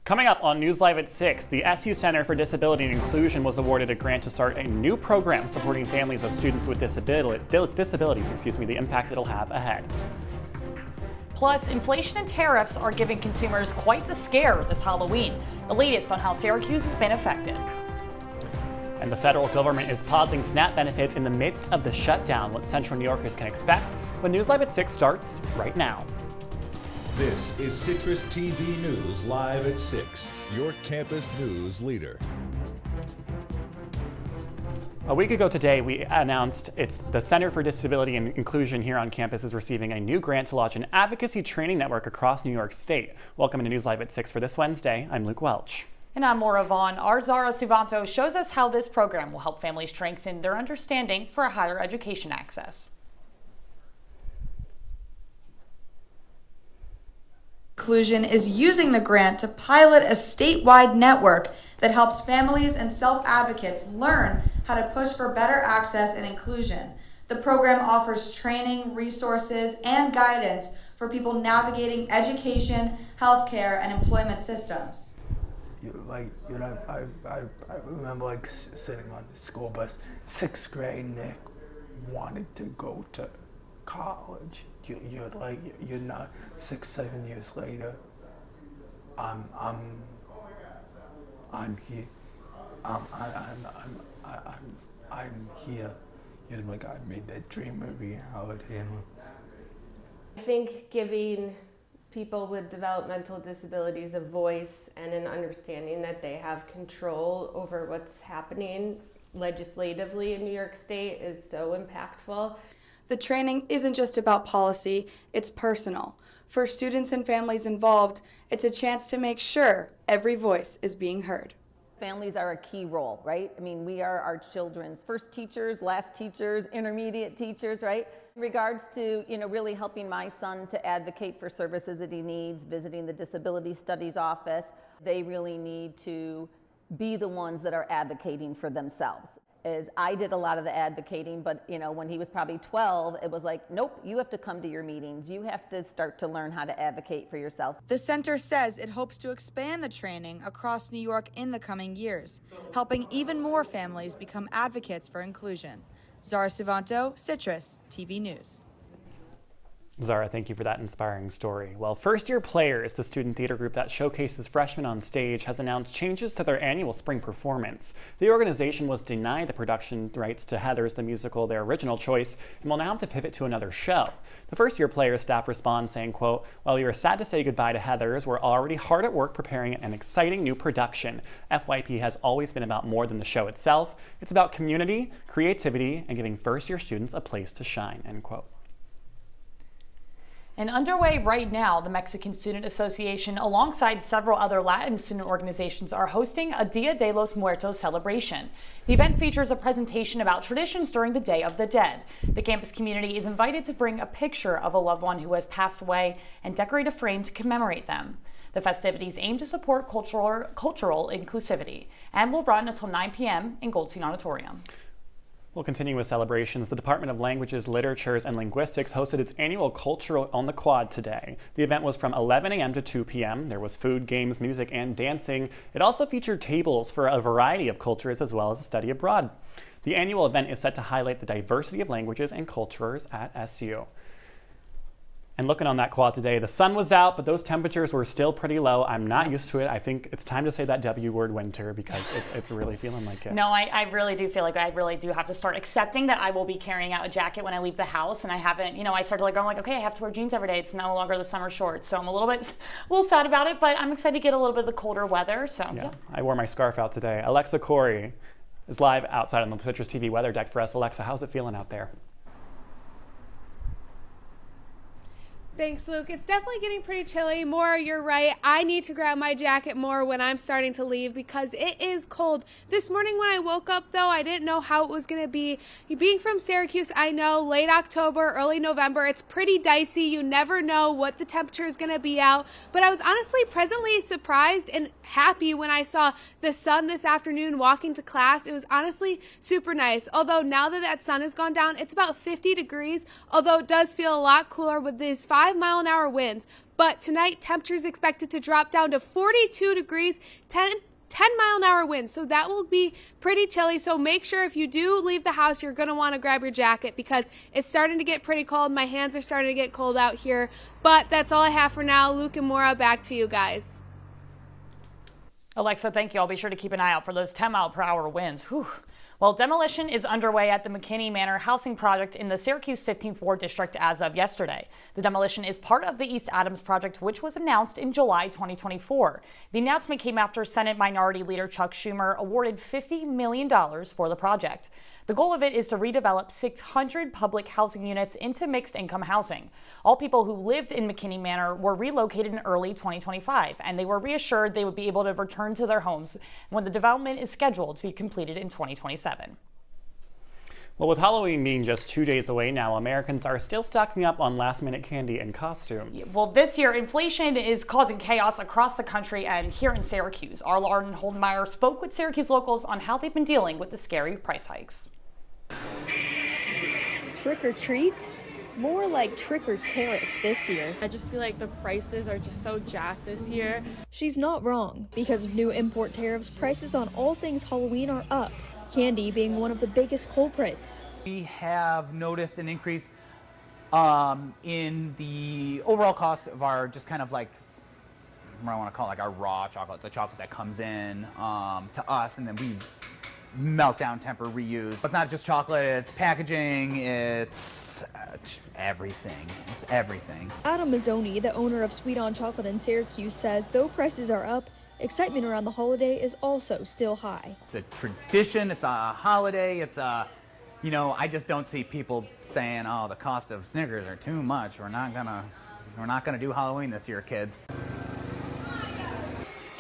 Coming up on News Live at 6, the SU Center for Disability and Inclusion was awarded a grant to start a new program supporting families of students with disabilities, the impact it'll have ahead. Plus, inflation and tariffs are giving consumers quite the scare this Halloween. The latest on how Syracuse has been affected. And the federal government is pausing SNAP benefits in the midst of the shutdown. What Central New Yorkers can expect when News Live at 6 starts right now. This is CitrusTV News Live at 6, your campus news leader. A week ago today, we announced the Center for Disability and Inclusion here on campus is receiving a new grant to launch an advocacy training network across New York State. Welcome to News Live at 6 for this Wednesday. I'm Luke Welch. And I'm Moira Vaughn. Our Zara Suvanto shows us how this program will help families strengthen their understanding for a higher education access. Inclusion is using the grant to pilot a statewide network that helps families and self-advocates learn how to push for better access and inclusion. The program offers training, resources, and guidance for people navigating education, healthcare, and employment systems. I remember sitting on the school bus, 6th grade, Nick wanted to go to college. You're not 6-7 years later. I'm here. I'm here. You're like, I made that dream a reality. I think giving people with developmental disabilities a voice and an understanding that they have control over what's happening legislatively in New York State is so impactful. The training isn't just about policy, it's personal. For students and families involved, it's a chance to make sure every voice is being heard. Families are a key role, right? I mean, we are our children's first teachers, last teachers, intermediate teachers, right? In regards to, really helping my son to advocate for services that he needs, visiting the Disability Studies office, they really need to be the ones that are advocating for themselves. I did a lot of the advocating, but when he was probably 12, it was like, nope, you have to come to your meetings. You have to start to learn how to advocate for yourself. The center says it hopes to expand the training across New York in the coming years, helping even more families become advocates for inclusion. Zara Suvanto, Citrus TV News. Zara, thank you for that inspiring story. Well, First Year Players, the student theater group that showcases freshmen on stage, has announced changes to their annual spring performance. The organization was denied the production rights to Heathers, the musical, their original choice, and will now have to pivot to another show. The First Year Players staff responds saying, quote, "While we are sad to say goodbye to Heathers, we're already hard at work preparing an exciting new production. FYP has always been about more than the show itself. It's about community, creativity, and giving first-year students a place to shine," end quote. And underway right now, the Mexican Student Association, alongside several other Latin student organizations, are hosting a Dia de los Muertos celebration. The event features a presentation about traditions during the Day of the Dead. The campus community is invited to bring a picture of a loved one who has passed away and decorate a frame to commemorate them. The festivities aim to support cultural inclusivity and will run until 9 p.m. in Goldstein Auditorium. We'll continue with celebrations. The Department of Languages, Literatures, and Linguistics hosted its annual Cultural on the Quad today. The event was from 11 a.m. to 2 p.m. There was food, games, music, and dancing. It also featured tables for a variety of cultures as well as a study abroad. The annual event is set to highlight the diversity of languages and cultures at SU. And looking on that quad today, the sun was out, but those temperatures were still pretty low. I'm not used to it. I think it's time to say that W word, winter, because it's really feeling like it. No, I really do feel like I really do have to start accepting that I will be carrying out a jacket when I leave the house, and I haven't, I started going like, okay, I have to wear jeans every day. It's no longer the summer shorts, so I'm a little sad about it, but I'm excited to get a little bit of the colder weather, so yeah. I wore my scarf out today. Alexa Korrie is live outside on the Citrus TV weather deck for us. Alexa, how's it feeling out there? Thanks, Luke. It's definitely getting pretty chilly. Moira, you're right. I need to grab my jacket more when I'm starting to leave because it is cold. This morning when I woke up, though, I didn't know how it was going to be. Being from Syracuse, I know late October, early November, it's pretty dicey. You never know what the temperature is going to be out. But I was honestly pleasantly surprised and happy when I saw the sun this afternoon walking to class. It was honestly super nice. Although now that sun has gone down, it's about 50 degrees, although it does feel a lot cooler with these 5 5-mile-an-hour winds. But tonight, temperatures expected to drop down to 42 degrees, 10-mile-an-hour winds. So that will be pretty chilly. So make sure if you do leave the house, you're going to want to grab your jacket because it's starting to get pretty cold. My hands are starting to get cold out here. But that's all I have for now. Luke and Moira, back to you guys. Alexa, thank you. I'll be sure to keep an eye out for those 10-mile-per-hour winds. Whew. Well, demolition is underway at the McKinney Manor housing project in the Syracuse 15th Ward District as of yesterday. The demolition is part of the East Adams project, which was announced in July 2024. The announcement came after Senate Minority Leader Chuck Schumer awarded $50 million for the project. The goal of it is to redevelop 600 public housing units into mixed-income housing. All people who lived in McKinney Manor were relocated in early 2025, and they were reassured they would be able to return to their homes when the development is scheduled to be completed in 2027. Well, with Halloween being just 2 days away now, Americans are still stocking up on last-minute candy and costumes. Well, this year, inflation is causing chaos across the country and here in Syracuse. Our Lauren Holdmeyer spoke with Syracuse locals on how they've been dealing with the scary price hikes. Trick or treat? More like trick or tariff this year. I just feel like the prices are just so jacked this year. She's not wrong. Because of new import tariffs, prices on all things Halloween are up, candy being one of the biggest culprits. We have noticed an increase in the overall cost of our just kind of like, what I want to call it, like our raw chocolate, the chocolate that comes in to us, and then we melt down, temper, reuse. It's not just chocolate, it's packaging, it's everything. It's everything. Adam Mazzoni, the owner of Sweet On Chocolate in Syracuse, says though prices are up, excitement around the holiday is also still high. It's a tradition, it's a holiday, it's a, you know, I just don't see people saying, oh, the cost of Snickers are too much. We're not gonna do Halloween this year, kids.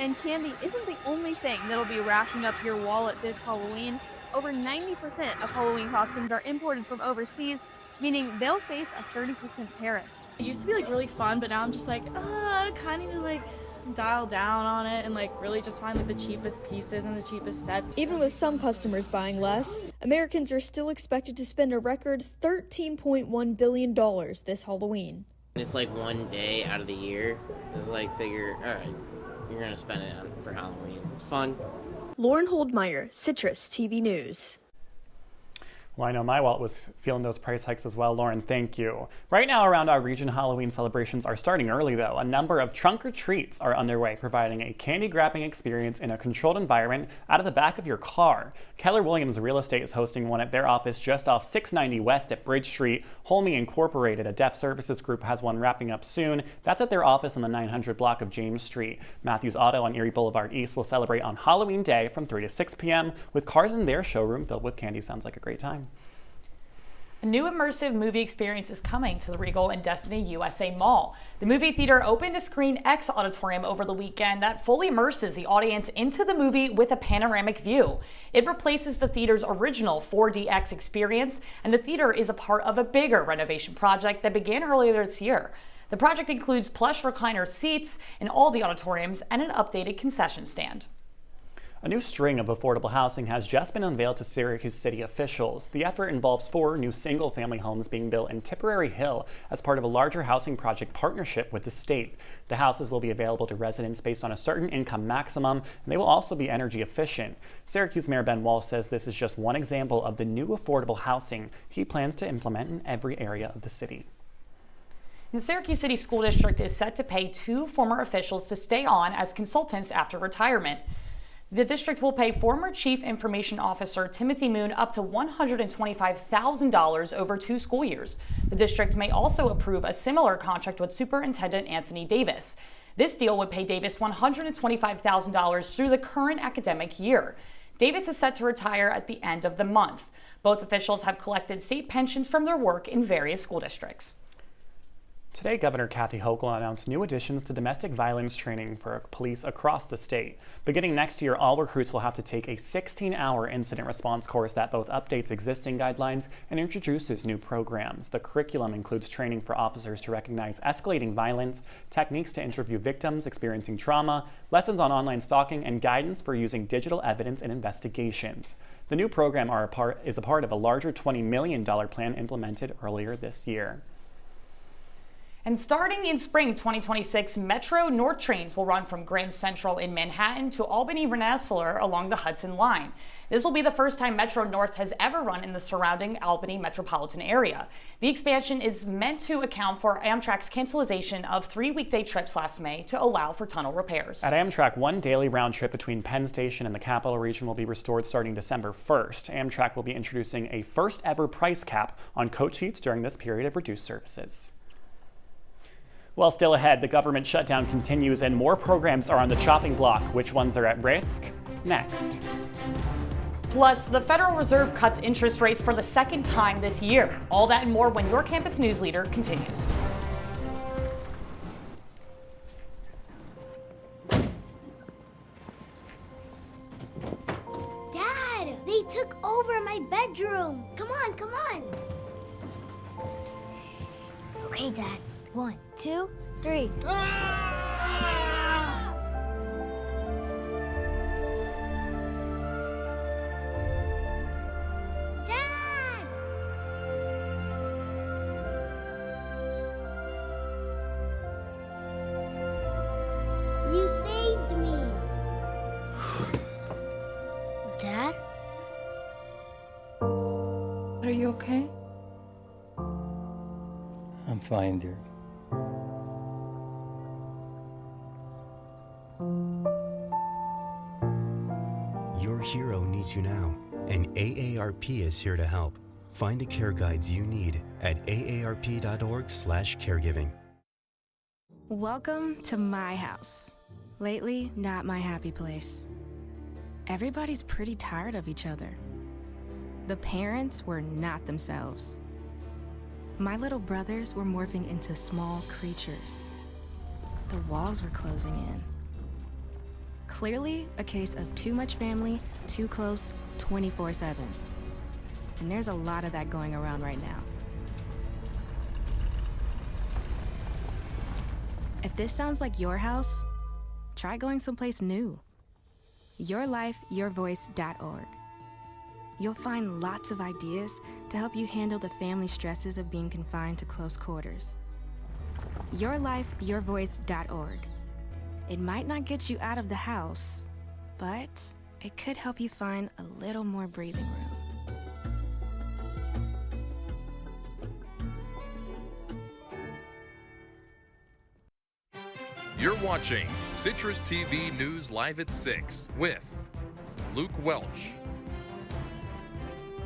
And candy isn't the only thing that'll be racking up your wallet this Halloween. Over 90% of Halloween costumes are imported from overseas, meaning they'll face a 30% tariff. It used to be like really fun, but now I'm just like, kind of need to like dial down on it and like really just find like the cheapest pieces and the cheapest sets. Even with some customers buying less, Americans are still expected to spend a record $13.1 billion this Halloween. It's like one day out of the year. It's like figure, all right, you're gonna spend it on for Halloween. It's fun. Lauren Holdmeyer, CitrusTV News. Well, I know my wallet was feeling those price hikes as well. Lauren, thank you. Right now around our region, Halloween celebrations are starting early though. A number of trunk or treats are underway, providing a candy grabbing experience in a controlled environment out of the back of your car. Keller Williams Real Estate is hosting one at their office just off 690 West at Bridge Street. Holme Incorporated, a deaf services group, has one wrapping up soon. That's at their office on the 900 block of James Street. Matthews Auto on Erie Boulevard East will celebrate on Halloween Day from 3 to 6 p.m. with cars in their showroom filled with candy. Sounds like a great time. A new immersive movie experience is coming to the Regal and Destiny USA Mall. The movie theater opened a Screen X auditorium over the weekend that fully immerses the audience into the movie with a panoramic view. It replaces the theater's original 4DX experience, and the theater is a part of a bigger renovation project that began earlier this year. The project includes plush recliner seats in all the auditoriums and an updated concession stand. A new string of affordable housing has just been unveiled to Syracuse City officials. The effort involves 4 new single-family homes being built in Tipperary Hill as part of a larger housing project partnership with the state. The houses will be available to residents based on a certain income maximum, and they will also be energy efficient. Syracuse Mayor Ben Welch says this is just one example of the new affordable housing he plans to implement in every area of the city. The Syracuse City School District is set to pay 2 former officials to stay on as consultants after retirement. The district will pay former Chief Information Officer Timothy Moon up to $125,000 over 2 school years. The district may also approve a similar contract with Superintendent Anthony Davis. This deal would pay Davis $125,000 through the current academic year. Davis is set to retire at the end of the month. Both officials have collected state pensions from their work in various school districts. Today, Governor Kathy Hochul announced new additions to domestic violence training for police across the state. Beginning next year, all recruits will have to take a 16-hour incident response course that both updates existing guidelines and introduces new programs. The curriculum includes training for officers to recognize escalating violence, techniques to interview victims experiencing trauma, lessons on online stalking, and guidance for using digital evidence in investigations. The new program is a part of a larger $20 million plan implemented earlier this year. And starting in spring 2026, Metro North trains will run from Grand Central in Manhattan to Albany Rensselaer along the Hudson Line. This will be the first time Metro North has ever run in the surrounding Albany metropolitan area. The expansion is meant to account for Amtrak's cancellation of 3 weekday trips last May to allow for tunnel repairs. At Amtrak, one daily round trip between Penn Station and the Capital Region will be restored starting December 1st. Amtrak will be introducing a first ever price cap on coach seats during this period of reduced services. Well, still ahead, the government shutdown continues and more programs are on the chopping block. Which ones are at risk? Next. Plus, the Federal Reserve cuts interest rates for the second time this year. All that and more when your campus news leader continues. Dad, they took over my bedroom. Come on, come on. Okay, Dad. 1, 2, 3. Dad! You saved me. Dad? Are you okay? I'm fine, dear. Your hero needs you now, and AARP is here to help. Find the care guides you need at aarp.org/caregiving. Welcome to my house. Lately, not my happy place. Everybody's pretty tired of each other. The parents were not themselves. My little brothers were morphing into small creatures. The walls were closing in. Clearly a case of too much family, too close, 24/7. And there's a lot of that going around right now. If this sounds like your house, try going someplace new. YourLifeYourVoice.org. You'll find lots of ideas to help you handle the family stresses of being confined to close quarters. YourLifeYourVoice.org. It might not get you out of the house, but it could help you find a little more breathing room. You're watching Citrus TV News Live at 6 with Luke Welch,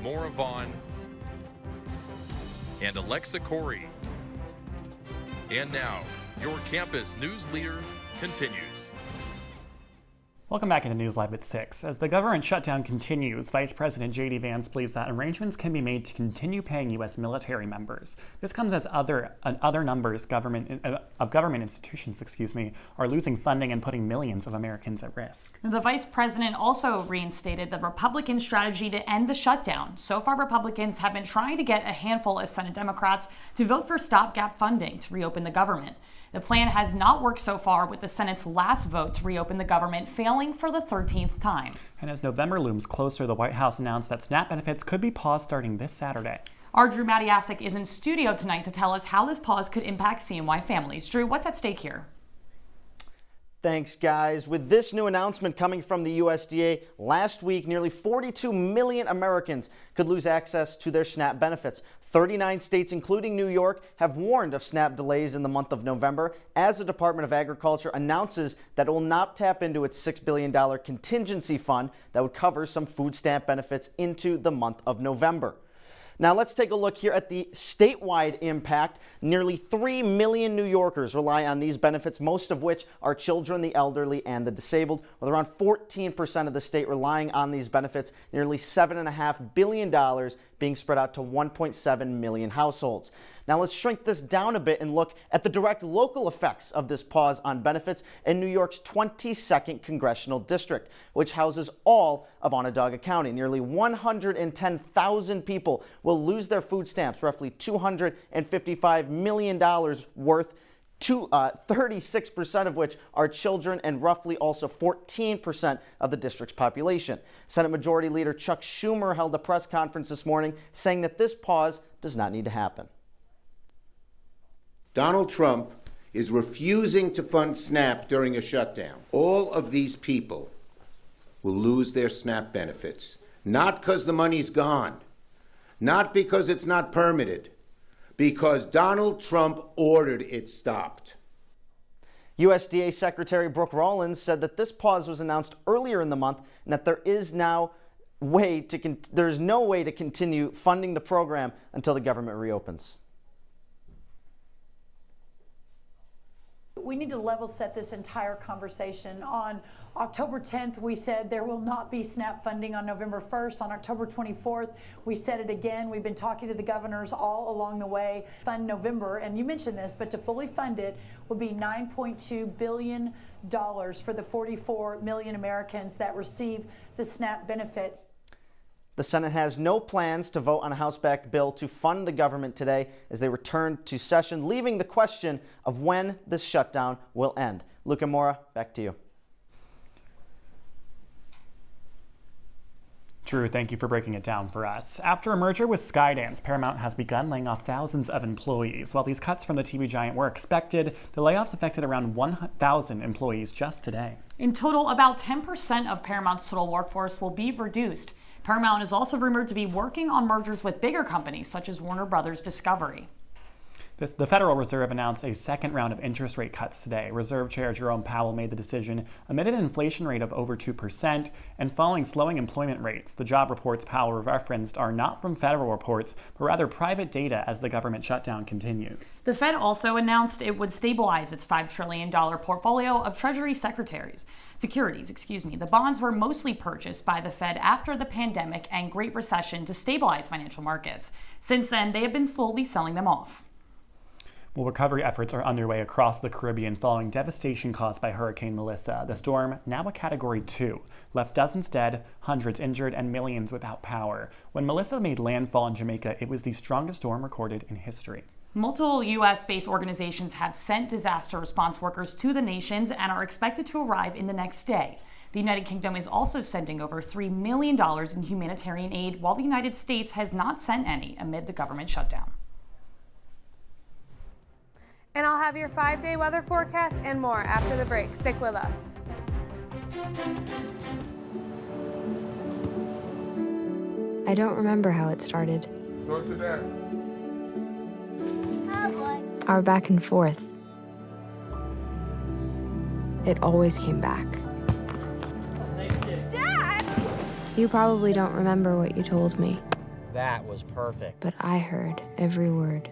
Moira Vaughn, and Alexa Korrie. And now, your campus news leader continues. Welcome back into News Live at 6. As the government shutdown continues, Vice President J.D. Vance believes that arrangements can be made to continue paying U.S. military members. This comes as other numbers of government institutions, are losing funding and putting millions of Americans at risk. The vice president also reinstated the Republican strategy to end the shutdown. So far, Republicans have been trying to get a handful of Senate Democrats to vote for stopgap funding to reopen the government. The plan has not worked so far, with the Senate's last vote to reopen the government failing for the 13th time. And as November looms closer, the White House announced that SNAP benefits could be paused starting this Saturday. Our Drew Matiasek is in studio tonight to tell us how this pause could impact CNY families. Drew, what's at stake here? Thanks, guys. With this new announcement coming from the USDA, last week, nearly 42 million Americans could lose access to their SNAP benefits. 39 states, including New York, have warned of SNAP delays in the month of November as the Department of Agriculture announces that it will not tap into its $6 billion contingency fund that would cover some food stamp benefits into the month of November. Now let's take a look here at the statewide impact. Nearly 3 million New Yorkers rely on these benefits, most of which are children, the elderly, and the disabled, with around 14% of the state relying on these benefits, nearly $7.5 billion being spread out to 1.7 million households. Now let's shrink this down a bit and look at the direct local effects of this pause on benefits in New York's 22nd Congressional District, which houses all of Onondaga County. Nearly 110,000 people will lose their food stamps, roughly $255 million worth, 36% of which are children, and roughly also 14% of the district's population. Senate Majority Leader Chuck Schumer held a press conference this morning saying that this pause does not need to happen. Donald Trump is refusing to fund SNAP during a shutdown. All of these people will lose their SNAP benefits, not because the money's gone, not because it's not permitted, because Donald Trump ordered it stopped. USDA Secretary Brooke Rollins said that this pause was announced earlier in the month and that there is no way to continue funding the program until the government reopens. We need to level set this entire conversation. On October 10th, we said there will not be SNAP funding on November 1st. On October 24th, we said it again. We've been talking to the governors all along the way. Fund November, and you mentioned this, but to fully fund it will be $9.2 billion for the 44 million Americans that receive the SNAP benefit. The Senate has no plans to vote on a House-backed bill to fund the government today as they return to session, leaving the question of when this shutdown will end. Luke and Moira, back to you. Drew, thank you for breaking it down for us. After a merger with Skydance, Paramount has begun laying off thousands of employees. While these cuts from the TV giant were expected, the layoffs affected around 1,000 employees just today. In total, about 10% of Paramount's total workforce will be reduced. Paramount is also rumored to be working on mergers with bigger companies such as Warner Brothers Discovery. The Federal Reserve announced a second round of interest rate cuts today. Reserve Chair Jerome Powell made the decision amid an inflation rate of over 2% and following slowing employment rates. The job reports Powell referenced are not from federal reports, but rather private data as the government shutdown continues. The Fed also announced it would stabilize its $5 trillion portfolio of Treasury securities. The bonds were mostly purchased by the Fed after the pandemic and Great Recession to stabilize financial markets. Since then, they have been slowly selling them off. Well, recovery efforts are underway across the Caribbean following devastation caused by Hurricane Melissa. The storm, now a Category 2, left dozens dead, hundreds injured, and millions without power. When Melissa made landfall in Jamaica, it was the strongest storm recorded in history. Multiple U.S.-based organizations have sent disaster response workers to the nations and are expected to arrive in the next day. The United Kingdom is also sending over $3 million in humanitarian aid, while the United States has not sent any amid the government shutdown. And I'll have your 5-day weather forecast and more after the break. Stick with us. I don't remember how it started. Go to that. Our back and forth. It always came back. Dad! You probably don't remember what you told me, That was perfect. but I heard every word.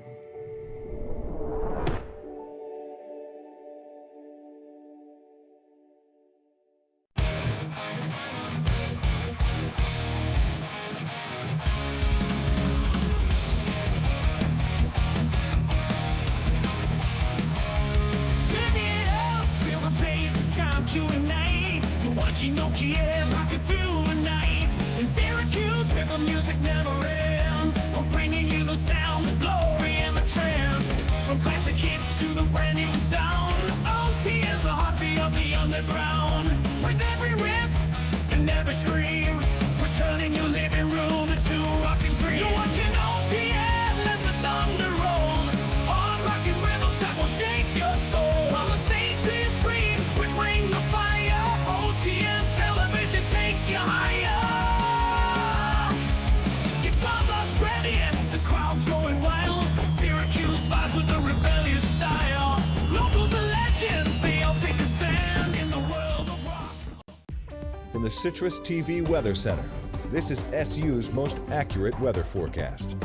Kiev, rocking through the night. In Syracuse, where the music never ends. I'm bringing you the sound, the glory, and the trance. From classic hits to the brand new sound. OT is the heartbeat of the underground. With every riff and every scream, we're turning your living room into a rocking dream. You're watching OT and let the thunder roll. Hard rocking rhythms that will shake your soul. On the stage till you scream, we bring the fire. OTN television takes you higher. Guitars are shredding, the crowd's going wild. Syracuse vibes with a rebellious style. Locals are legends, they all take a stand in the world of rock. From the CitrusTV Weather Center, this is SU's most accurate weather forecast.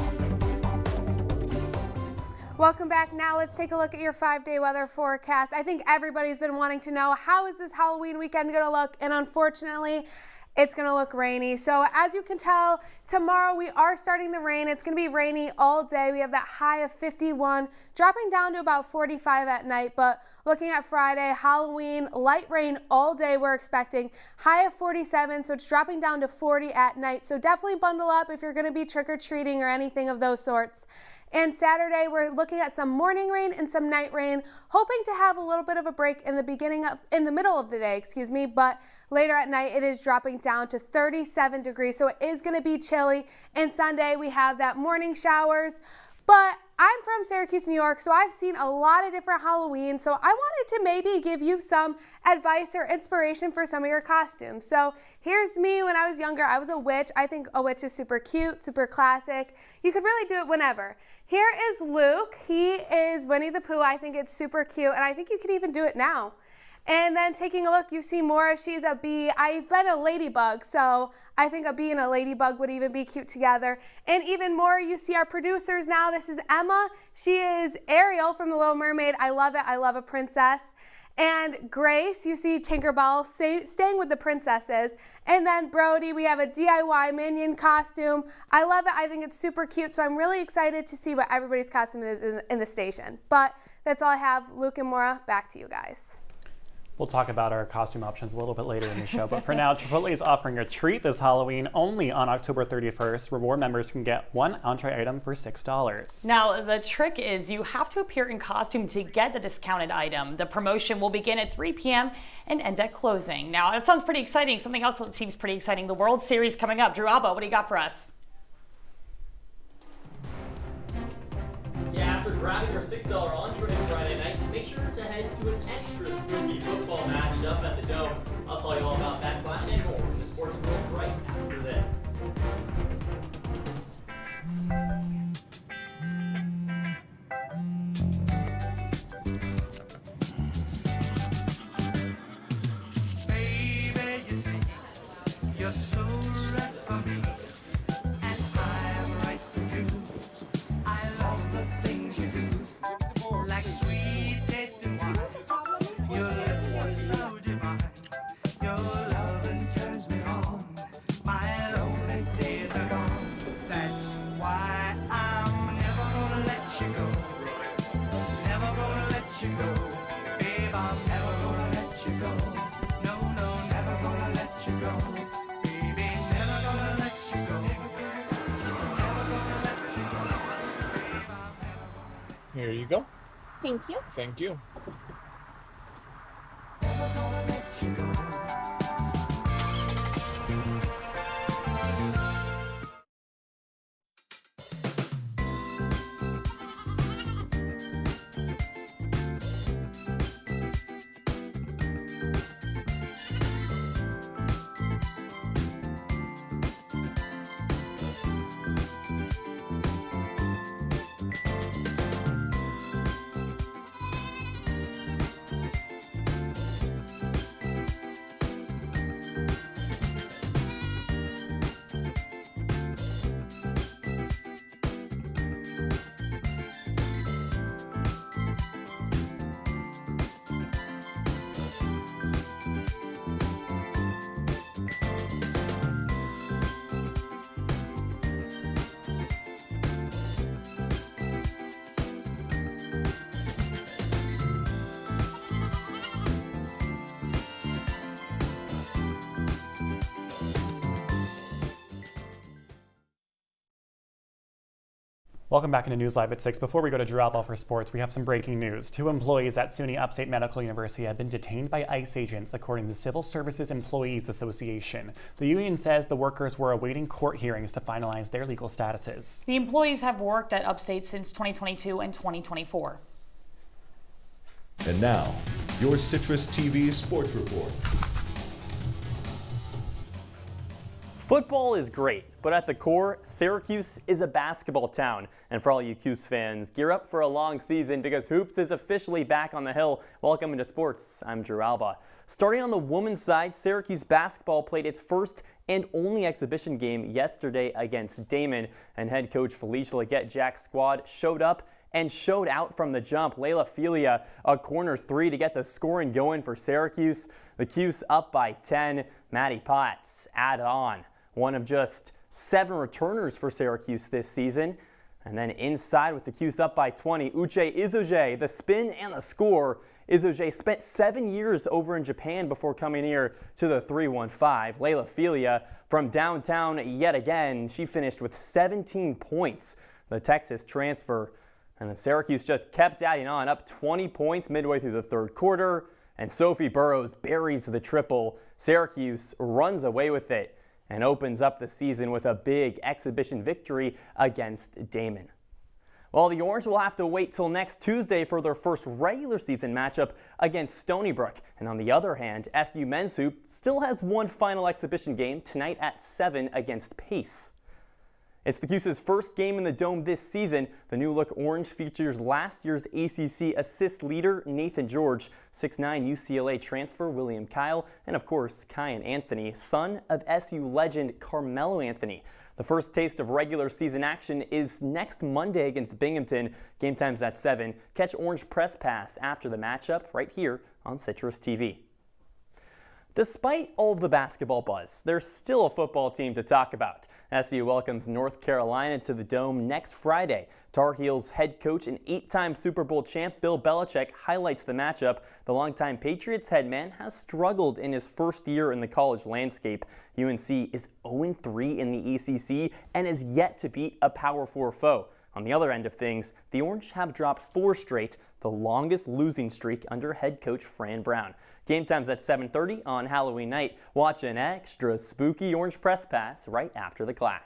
Welcome back. Now let's take a look at your 5-day weather forecast. I think everybody's been wanting to know, how is this Halloween weekend going to look? And unfortunately, it's going to look rainy. So as you can tell, tomorrow we are starting the rain. It's going to be rainy all day. We have that high of 51, dropping down to about 45 at night. But looking at Friday, Halloween, light rain all day we're expecting. High of 47, so it's dropping down to 40 at night. So definitely bundle up if you're going to be trick-or-treating or anything of those sorts. And Saturday, we're looking at some morning rain and some night rain, hoping to have a little bit of a break in the middle of the day, but later at night, it is dropping down to 37 degrees, so it is going to be chilly. And Sunday, we have that morning showers, but I'm from Syracuse, New York, so I've seen a lot of different Halloween, so I wanted to maybe give you some advice or inspiration for some of your costumes. So here's me when I was younger. I was a witch. I think a witch is super cute, super classic. You could really do it whenever. Here is Luke. He is Winnie the Pooh. I think it's super cute, and I think you could even do it now. And then taking a look, you see Moira, she's a bee. I've been a ladybug, so I think a bee and a ladybug would even be cute together. And even more, you see our producers now. This is Emma. She is Ariel from The Little Mermaid. I love it. I love a princess. And Grace, you see Tinkerbell staying with the princesses. And then Brody, we have a DIY minion costume. I love it. I think it's super cute, so I'm really excited to see what everybody's costume is in the station. But that's all I have. Luke and Moira, back to you guys. We'll talk about our costume options a little bit later in the show, but for now, Chipotle is offering a treat this Halloween only on October 31st. Reward members can get one entree item for $6. Now, the trick is you have to appear in costume to get the discounted item. The promotion will begin at 3 p.m. and end at closing. Now, that sounds pretty exciting. Something else that seems pretty exciting, the World Series coming up. Drew Alba, what do you got for us? Yeah, after grabbing your $6 entree Friday night, make sure to head to an extra spooky football match up at the Dome. I'll tell you all about that and more in the sports world right after this. Baby, you see, you're so right for me, and I'm right for you. I love the things you do, like sweet tasting wine. Your lips are so divine. Your loving turns me on. My lonely days are gone. That's why I'm never gonna let you go. Never gonna let you go. Babe, I'm never gonna let you go. No, no, never gonna let you go. Baby, never gonna let you go. Never gonna let you go. Here you go. Thank you. Thank you. Welcome back into News Live at 6. Before we go to Drew Alba for sports, we have some breaking news. 2 employees at SUNY Upstate Medical University have been detained by ICE agents, according to the Civil Services Employees Association. The union says the workers were awaiting court hearings to finalize their legal statuses. The employees have worked at Upstate since 2022 and 2024. And now, your Citrus TV Sports Report. Football is great, but at the core, Syracuse is a basketball town. And for all you Cuse fans, gear up for a long season because hoops is officially back on the hill. Welcome into sports. I'm Drew Alba. Starting on the women's side, Syracuse basketball played its first and only exhibition game yesterday against Damon. And head coach Felicia Leggett-Jack's squad showed up and showed out from the jump. Layla Felia, a corner 3 to get the scoring going for Syracuse. The Cuse up by 10. Maddie Potts add on. One of just 7 returners for Syracuse this season. And then inside with the Cuse up by 20, Uche Izoje, the spin and the score. Izoje spent 7 years over in Japan before coming here to the 3-1-5. Layla Felia from downtown yet again. She finished with 17 points. The Texas transfer. And then Syracuse just kept adding on, up 20 points midway through the third quarter. And Sophie Burrows buries the triple. Syracuse runs away with it and opens up the season with a big exhibition victory against Damon. Well, the Orange will have to wait till next Tuesday for their first regular season matchup against Stony Brook. And on the other hand, SU men's hoop still has one final exhibition game tonight at 7 against Pace. It's the Cuse' first game in the Dome this season. The new look orange features last year's ACC assist leader Nathan George, 6'9" UCLA transfer William Kyle, and of course Kyan Anthony, son of SU legend Carmelo Anthony. The first taste of regular season action is next Monday against Binghamton. Game time's at 7. Catch Orange Press Pass after the matchup right here on Citrus TV. Despite all of the basketball buzz, there's still a football team to talk about. SU welcomes North Carolina to the Dome next Friday. Tar Heels head coach and 8-time Super Bowl champ Bill Belichick highlights the matchup. The longtime Patriots head man has struggled in his first year in the college landscape. UNC is 0-3 in the ACC and has yet to beat a Power 4 foe. On the other end of things, the Orange have dropped 4 straight, the longest losing streak under head coach Fran Brown. Game time's at 7:30 on Halloween night. Watch an extra spooky Orange Press Pass right after the clash.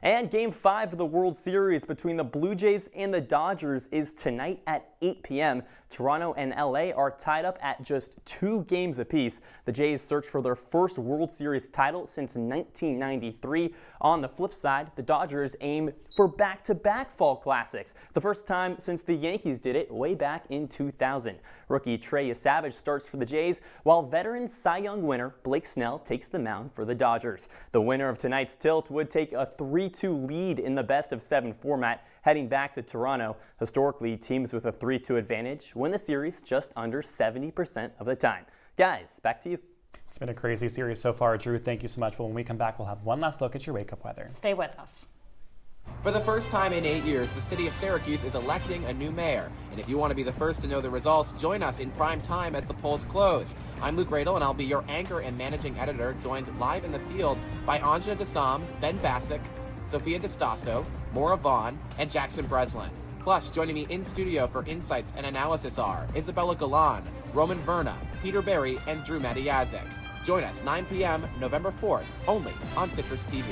And Game 5 of the World Series between the Blue Jays and the Dodgers is tonight at 8 p.m. Toronto and LA are tied up at just 2 games apiece. The Jays search for their first World Series title since 1993. On the flip side, the Dodgers aim for back-to-back fall classics, the first time since the Yankees did it way back in 2000. Rookie Trey Savage starts for the Jays, while veteran Cy Young winner Blake Snell takes the mound for the Dodgers. The winner of tonight's tilt would take a 3-2 lead in the best-of-7 format, heading back to Toronto. Historically, teams with a 3-2 advantage win the series just under 70% of the time. Guys, back to you. It's been a crazy series so far. Drew, thank you so much. Well, when we come back, we'll have one last look at your wake-up weather. Stay with us. For the first time in 8 years, the city of Syracuse is electing a new mayor. And if you want to be the first to know the results, join us in prime time as the polls close. I'm Luke Radel, and I'll be your anchor and managing editor, joined live in the field by Anja Desam, Ben Bassick, Sophia DeStasso, Moira Vaughn, and Jackson Breslin. Plus, joining me in studio for insights and analysis are Isabella Galan, Roman Verna, Peter Berry, and Drew Matiazik. Join us 9 p.m. November 4th, only on Citrus TV.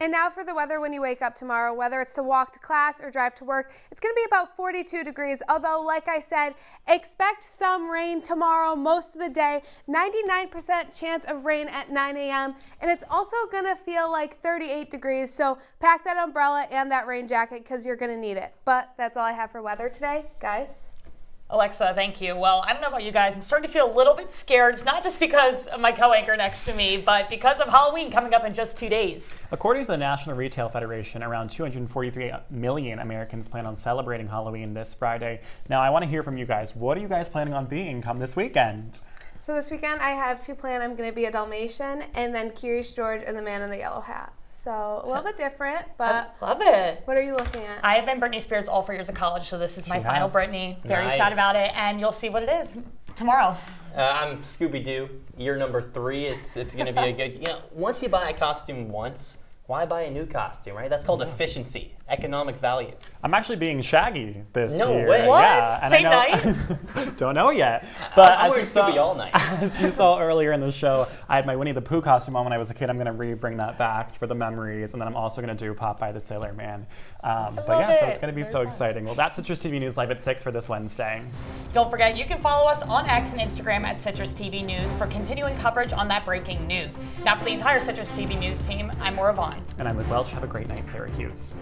And now for the weather when you wake up tomorrow, whether it's to walk to class or drive to work, it's going to be about 42 degrees. Although, like I said, expect some rain tomorrow most of the day, 99% chance of rain at 9 a.m. And it's also going to feel like 38 degrees. So pack that umbrella and that rain jacket because you're going to need it. But that's all I have for weather today, guys. Alexa, thank you. Well, I don't know about you guys. I'm starting to feel a little bit scared. It's not just because of my co-anchor next to me, but because of Halloween coming up in just 2 days. According to the National Retail Federation, around 243 million Americans plan on celebrating Halloween this Friday. Now, I want to hear from you guys. What are you guys planning on being come this weekend? So this weekend, I have 2 planned. I'm going to be a Dalmatian and then Curious George and the Man in the Yellow Hat. So a little bit different, but I love it. What are you looking at? I have been Britney Spears all 4 years of college, so this is my final Britney. Very Nice. sad about it, and you'll see what it is tomorrow. I'm Scooby-Doo, year number 3. It's going to be a good, once you buy a costume once, why buy a new costume, right? That's called efficiency. economic value. I'm actually being Shaggy this year. No way. What? Yeah, and Same night? Don't know yet. But I'm as wearing you saw, Scooby all night. as you saw earlier in the show, I had my Winnie the Pooh costume on when I was a kid. I'm going to bring that back for the memories, and then I'm also going to do Popeye the Sailor Man. But yeah, so it's going to be so exciting. Well, that's Citrus TV News Live at 6 for this Wednesday. Don't forget, you can follow us on X and Instagram at Citrus TV News for continuing coverage on that breaking news. Now for the entire Citrus TV News team, I'm Moira Vaughn. And I'm with Welch. Have a great night, Syracuse.